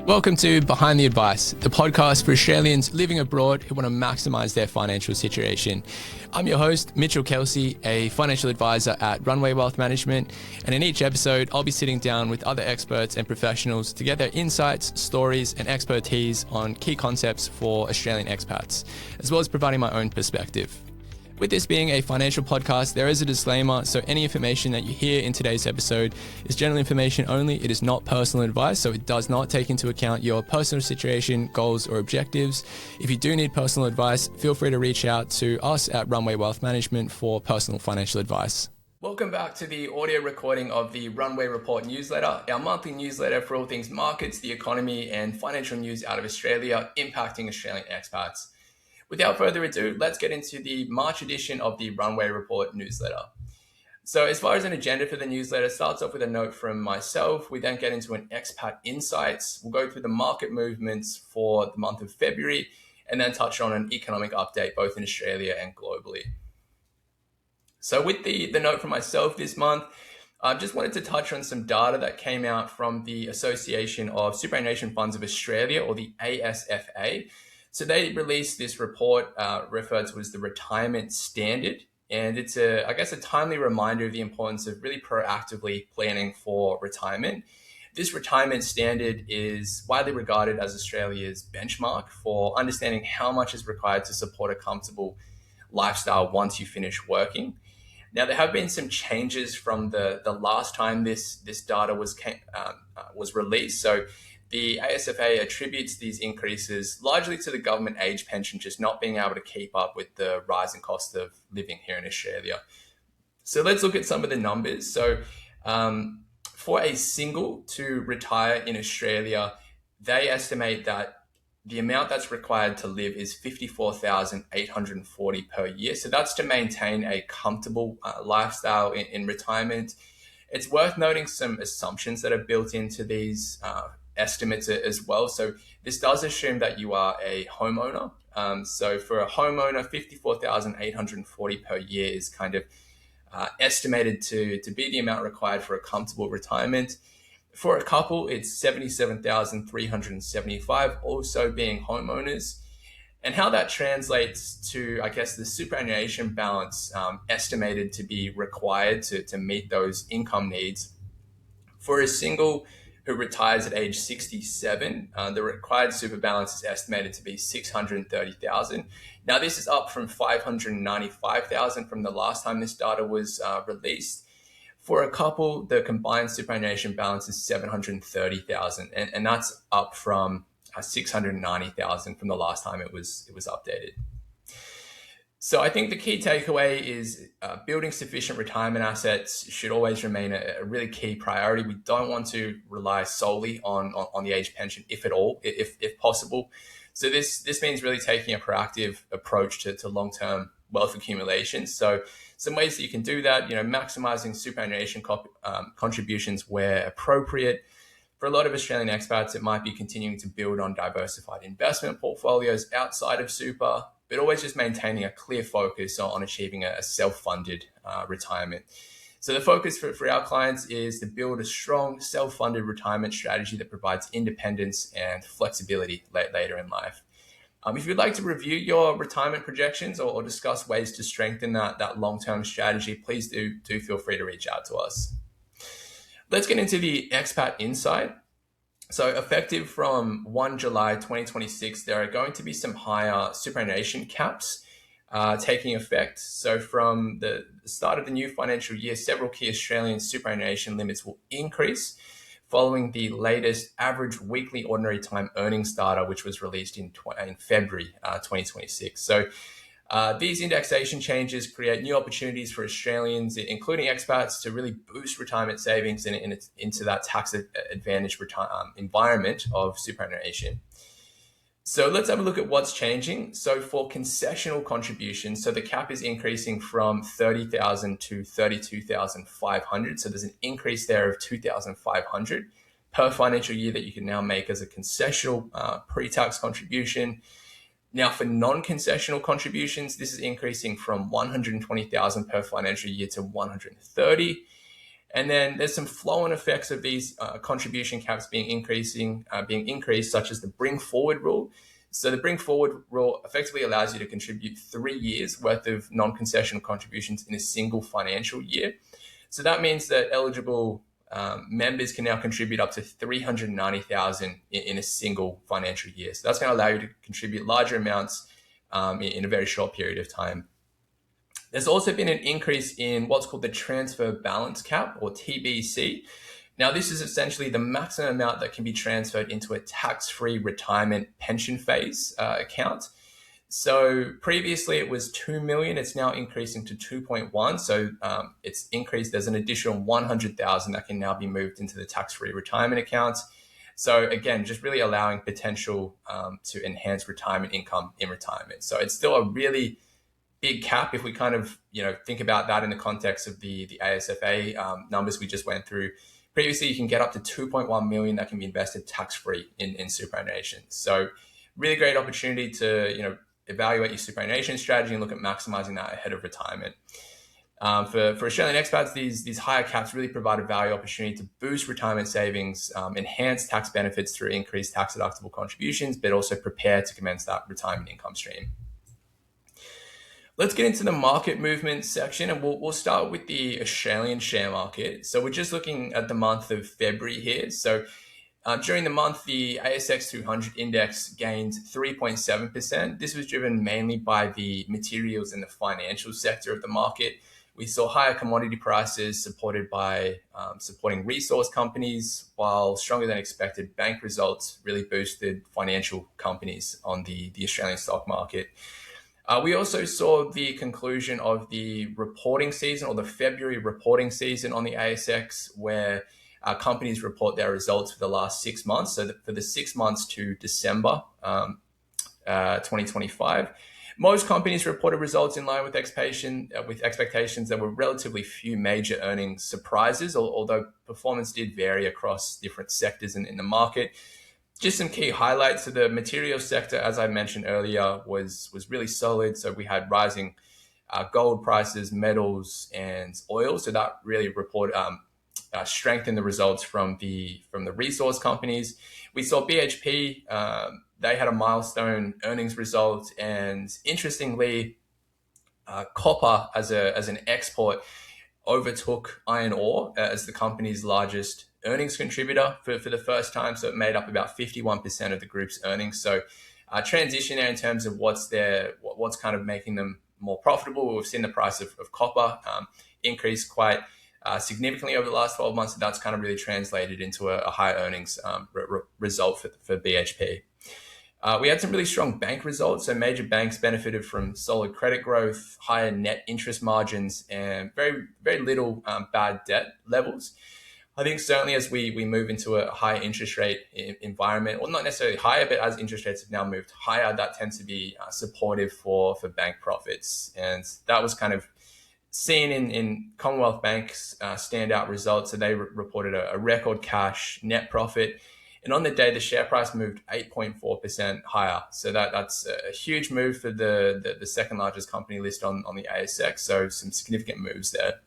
Welcome to Behind the Advice, the podcast for Australians living abroad who want to maximise their financial situation. I'm your host, Mitchell Kelsey, a financial advisor at Runway Wealth Management, and in each episode, I'll be sitting down with other experts and professionals to get their insights, stories, and expertise on key concepts for Australian expats, as well as providing my own perspective. With this being a financial podcast, there is a disclaimer, so any information that you hear in today's episode is general information only. It is not personal advice, so it does not take into account your personal situation, goals, or objectives. If you do need personal advice, feel free to reach out to us at Runway Wealth Management for personal financial advice. Welcome back to the audio recording of the Runway Report Newsletter, our monthly newsletter for all things markets, the economy, and financial news out of Australia impacting Australian expats. Without further ado, let's get into the March edition of the Runway Report Newsletter. So as far as an agenda for the newsletter, starts off with a note from myself. We then get into an Expat Insights. We'll go through the market movements for the month of February and then touch on an economic update both in Australia and globally. So with the note from myself this month, I just wanted to touch on some data that came out from the Association of Superannuation Funds of Australia, or the ASFA. So they released this report referred to as the Retirement Standard, and it's a timely reminder of the importance of really proactively planning for retirement. This retirement standard is widely regarded as Australia's benchmark for understanding how much is required to support a comfortable lifestyle once you finish working. Now, there have been some changes from the last time this data was released. So the ASFA attributes these increases largely to the government age pension just not being able to keep up with the rising cost of living here in Australia. So let's look at some of the numbers. So for a single to retire in Australia, they estimate that the amount that's required to live is $54,840 per year. So that's to maintain a comfortable lifestyle in retirement. It's worth noting some assumptions that are built into these estimates as well. So this does assume that you are a homeowner. So for a homeowner, $54,840 per year is kind of estimated to be the amount required for a comfortable retirement. For a couple, it's $77,375, also being homeowners. And how that translates to, the superannuation balance estimated to be required to meet those income needs. For a single who retires at age 67, the required super balance is estimated to be $630,000. Now, this is up from $595,000 from the last time this data was released. For a couple, the combined superannuation balance is $730,000, and that's up from $690,000 from the last time it was updated. So I think the key takeaway is building sufficient retirement assets should always remain a really key priority. We don't want to rely solely on the age pension, if at all, if possible. So this means really taking a proactive approach to long-term wealth accumulation. So some ways that you can do that, maximizing superannuation contributions where appropriate. For a lot of Australian expats, it might be continuing to build on diversified investment portfolios outside of super, but always just maintaining a clear focus on achieving a self-funded retirement. So the focus for our clients is to build a strong self-funded retirement strategy that provides independence and flexibility later in life. If you'd like to review your retirement projections or discuss ways to strengthen that long-term strategy, please do feel free to reach out to us. Let's get into the Expat Insight. So effective from 1 July 2026, there are going to be some higher superannuation caps taking effect. So from the start of the new financial year, several key Australian superannuation limits will increase following the latest average weekly ordinary time earnings data, which was released in February 2026. So these indexation changes create new opportunities for Australians, including expats, to really boost retirement savings into that tax advantage environment of superannuation. So let's have a look at what's changing. So for concessional contributions, so the cap is increasing from $30,000 to $32,500. So there's an increase there of $2,500 per financial year that you can now make as a concessional pre-tax contribution. Now, for non-concessional contributions, this is increasing from $120,000 per financial year to $130,000. And then there's some flow-on effects of these contribution caps being increased, such as the bring forward rule. So the bring forward rule effectively allows you to contribute 3 years worth of non-concessional contributions in a single financial year. So that means that eligible members can now contribute up to 390,000 in a single financial year. So that's going to allow you to contribute larger amounts in a very short period of time. There's also been an increase in what's called the transfer balance cap, or TBC. Now, this is essentially the maximum amount that can be transferred into a tax-free retirement pension phase account. So previously it was 2 million. It's now increasing to 2.1. So it's increased. There's an additional 100,000 that can now be moved into the tax-free retirement accounts. So again, just really allowing potential to enhance retirement income in retirement. So it's still a really big cap if we kind of think about that in the context of the ASFA numbers we just went through. Previously, you can get up to 2.1 million that can be invested tax-free in superannuation. So really great opportunity to evaluate your superannuation strategy and look at maximizing that ahead of retirement. For Australian expats, these higher caps really provide a value opportunity to boost retirement savings, enhance tax benefits through increased tax deductible contributions, but also prepare to commence that retirement income stream. Let's get into the market movement section, and we'll start with the Australian share market. So we're just looking at the month of February here. So during the month, the ASX 200 index gained 3.7%. This was driven mainly by the materials and the financial sector of the market. We saw higher commodity prices supported by supporting resource companies, while stronger than expected bank results really boosted financial companies on the Australian stock market. We also saw the conclusion of the reporting season, or the February reporting season on the ASX, where companies report their results for the last 6 months. So for the 6 months to December 2025, most companies reported results in line with expectations. There were relatively few major earnings surprises, although performance did vary across different sectors in the market. Just some key highlights. So the materials sector, as I mentioned earlier, was really solid. So we had rising gold prices, metals, and oil. So that really strengthened the results from the resource companies. We saw BHP. They had a milestone earnings result, and interestingly, copper as an export overtook iron ore as the company's largest earnings contributor for the first time. So it made up about 51% of the group's earnings. So transition there in terms of what's kind of making them more profitable. We've seen the price of copper increase quite significantly over the last 12 months. And that's kind of really translated into a higher earnings result for BHP. We had some really strong bank results. So major banks benefited from solid credit growth, higher net interest margins, and very, very little bad debt levels. I think certainly as we move into a high interest rate environment, well, not necessarily higher, but as interest rates have now moved higher, that tends to be supportive for bank profits. And that was kind of seen in Commonwealth Bank's standout results. So they reported a record cash net profit. And on the day, the share price moved 8.4% higher. So that's a huge move for the second largest company listed on the ASX. So some significant moves there.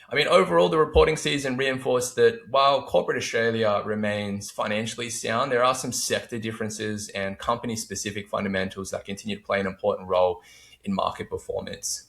I mean, overall, the reporting season reinforced that while corporate Australia remains financially sound, there are some sector differences and company-specific fundamentals that continue to play an important role in market performance.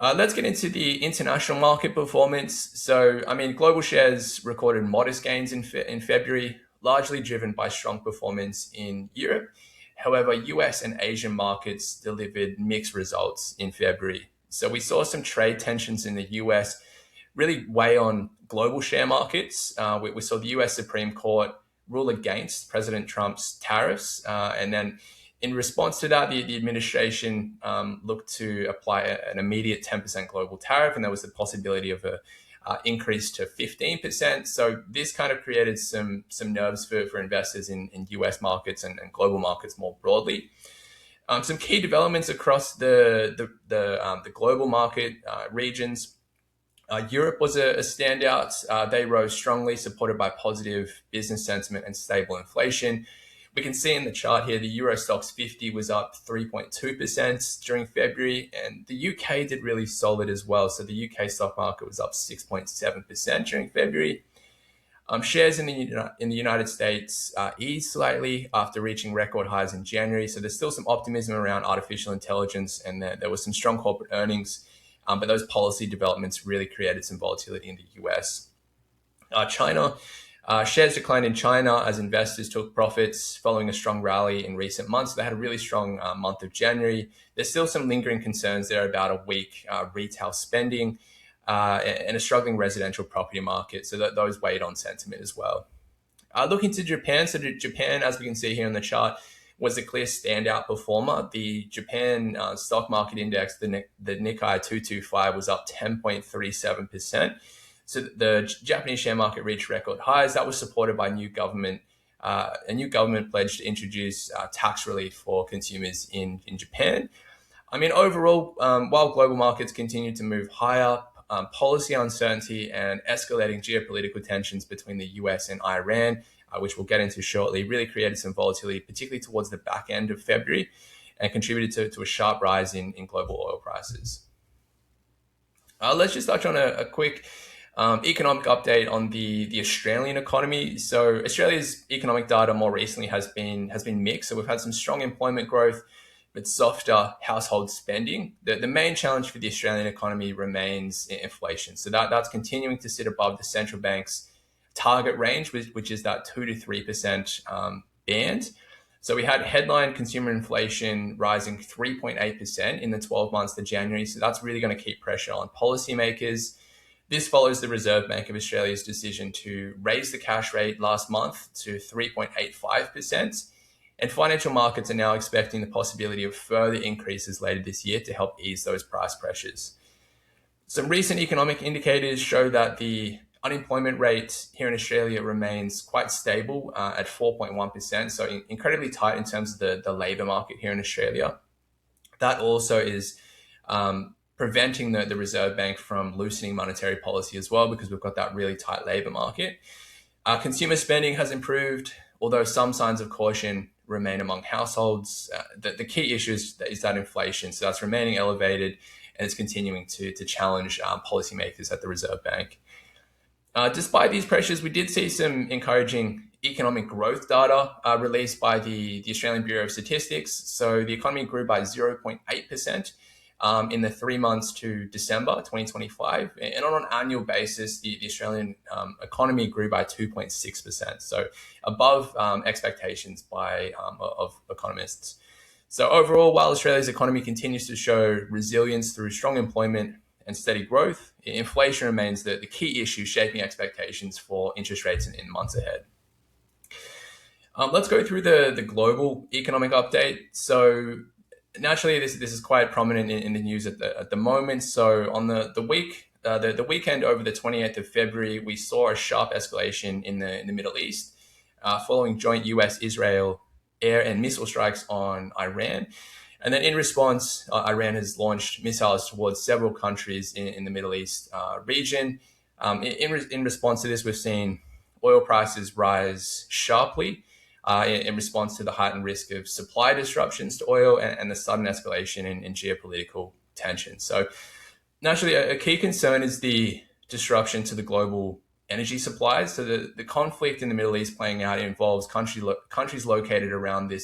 Let's get into the international market performance. So, I mean, global shares recorded modest gains in February, largely driven by strong performance in Europe. However, US and Asian markets delivered mixed results in February. So we saw some trade tensions in the US really weigh on global share markets. We saw the US Supreme Court rule against President Trump's tariffs. And then in response to that, the administration looked to apply an immediate 10% global tariff, and there was the possibility of an increase to 15%. So this kind of created some nerves for investors in US markets and global markets more broadly. Some key developments across the global market regions. Europe was a standout. They rose strongly, supported by positive business sentiment and stable inflation. We can see in the chart here, the Euro Stoxx 50 was up 3.2% during February, and the UK did really solid as well. So the UK stock market was up 6.7% during February. Shares in the United States eased slightly after reaching record highs in January. So there's still some optimism around artificial intelligence, and there was some strong corporate earnings. But those policy developments really created some volatility in the US. China. Shares declined in China as investors took profits following a strong rally in recent months. They had a really strong month of January. There's still some lingering concerns there about a weak retail spending and a struggling residential property market. So that those weighed on sentiment as well. Looking to Japan, so Japan, as we can see here on the chart, was a clear standout performer. The Japan stock market index, the Nikkei 225, was up 10.37%. So the Japanese share market reached record highs. That was supported by a new government pledge to introduce tax relief for consumers in Japan. I mean, overall, while global markets continue to move higher, policy uncertainty and escalating geopolitical tensions between the US and Iran, which we'll get into shortly, really created some volatility, particularly towards the back end of February, and contributed to a sharp rise in global oil prices. Let's just touch on a quick economic update on the Australian economy. So Australia's economic data more recently has been mixed. So we've had some strong employment growth, but softer household spending. The main challenge for the Australian economy remains inflation. So that's continuing to sit above the central bank's target range, which is that 2 to 3% band. So we had headline consumer inflation rising 3.8% in the 12 months to January. So that's really going to keep pressure on policymakers. This follows the Reserve Bank of Australia's decision to raise the cash rate last month to 3.85%. And financial markets are now expecting the possibility of further increases later this year to help ease those price pressures. Some recent economic indicators show that the unemployment rate here in Australia remains quite stable at 4.1%, so incredibly tight in terms of the labour market here in Australia. That also is preventing the Reserve Bank from loosening monetary policy as well, because we've got that really tight labour market. Consumer spending has improved, although some signs of caution remain among households. The key issue is that inflation, so that's remaining elevated, and it's continuing to challenge policymakers at the Reserve Bank. Despite these pressures, we did see some encouraging economic growth data released by the Australian Bureau of Statistics. So the economy grew by 0.8% in the 3 months to December 2025. And on an annual basis, the Australian economy grew by 2.6%. So above expectations of economists. So overall, while Australia's economy continues to show resilience through strong employment and steady growth, inflation remains the key issue shaping expectations for interest rates in months ahead. Let's go through the global economic update. So naturally, this is quite prominent in the news at the moment. So on the weekend over the 28th of February, we saw a sharp escalation in the Middle East following joint US-Israel air and missile strikes on Iran. And then in response, Iran has launched missiles towards several countries in the Middle East region. In response to this, we've seen oil prices rise sharply in response to the heightened risk of supply disruptions to oil and the sudden escalation in geopolitical tension. So naturally, a key concern is the disruption to the global energy supplies. So the conflict in the Middle East playing out involves countries located around the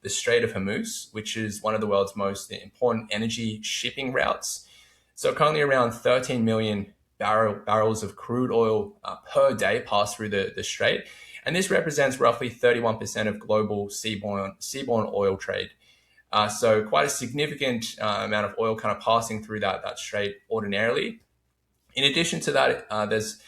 Strait of Hormuz, which is one of the world's most important energy shipping routes. So currently around 13 million barrels of crude oil per day pass through the strait. And this represents roughly 31% of global seaborne oil trade. So quite a significant amount of oil kind of passing through that strait ordinarily. In addition to that, there's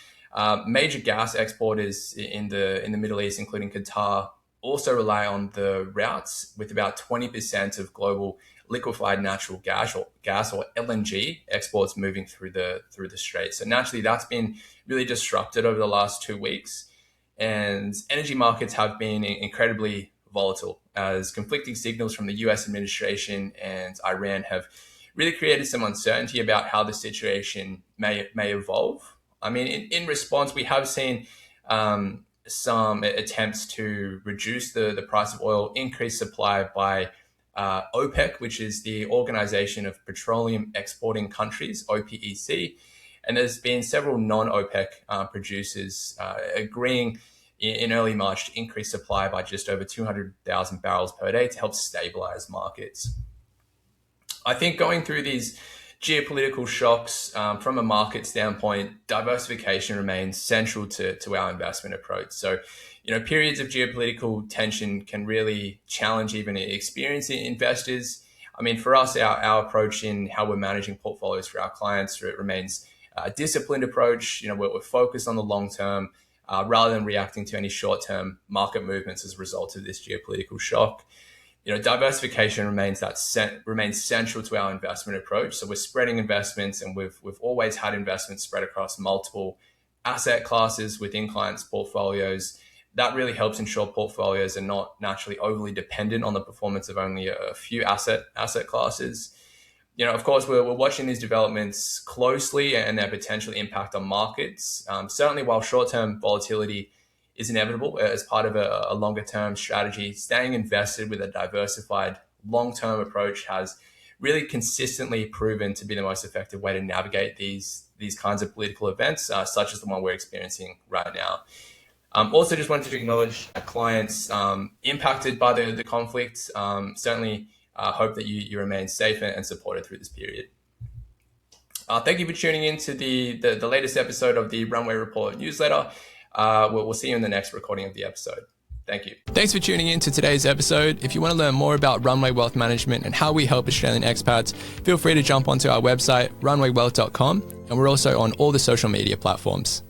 major gas exporters in the Middle East, including Qatar, also rely on the routes, with about 20% of global liquefied natural gas or LNG exports moving through the strait. So naturally, that's been really disrupted over the last 2 weeks, and energy markets have been incredibly volatile as conflicting signals from the US administration and Iran have really created some uncertainty about how the situation may evolve. I mean, in response, we have seen some attempts to reduce the price of oil, increase supply by OPEC, which is the Organization of Petroleum Exporting Countries, OPEC. And there's been several non-OPEC producers agreeing in early March to increase supply by just over 200,000 barrels per day to help stabilize markets. I think going through these geopolitical shocks from a market standpoint, diversification remains central to our investment approach. So, periods of geopolitical tension can really challenge even experienced investors. I mean, for us, our approach in how we're managing portfolios for our clients remains a disciplined approach. We're focused on the long term rather than reacting to any short-term market movements as a result of this geopolitical shock. Diversification remains central to our investment approach. So we're spreading investments, and we've always had investments spread across multiple asset classes within clients' portfolios. That really helps ensure portfolios are not naturally overly dependent on the performance of only a few asset classes. Of course, we're watching these developments closely and their potential impact on markets. Certainly, while short-term volatility is inevitable as part of a longer-term strategy, staying invested with a diversified long-term approach has really consistently proven to be the most effective way to navigate these kinds of political events, such as the one we're experiencing right now. Also, just wanted to acknowledge clients impacted by the conflict. Certainly hope that you remain safe and supported through this period. Thank you for tuning in to the latest episode of the Runway Report Newsletter. We'll see you in the next recording of the episode. Thank you. Thanks for tuning in to today's episode. If you want to learn more about Runway Wealth Management and how we help Australian expats, feel free to jump onto our website, runwaywealth.com, and we're also on all the social media platforms.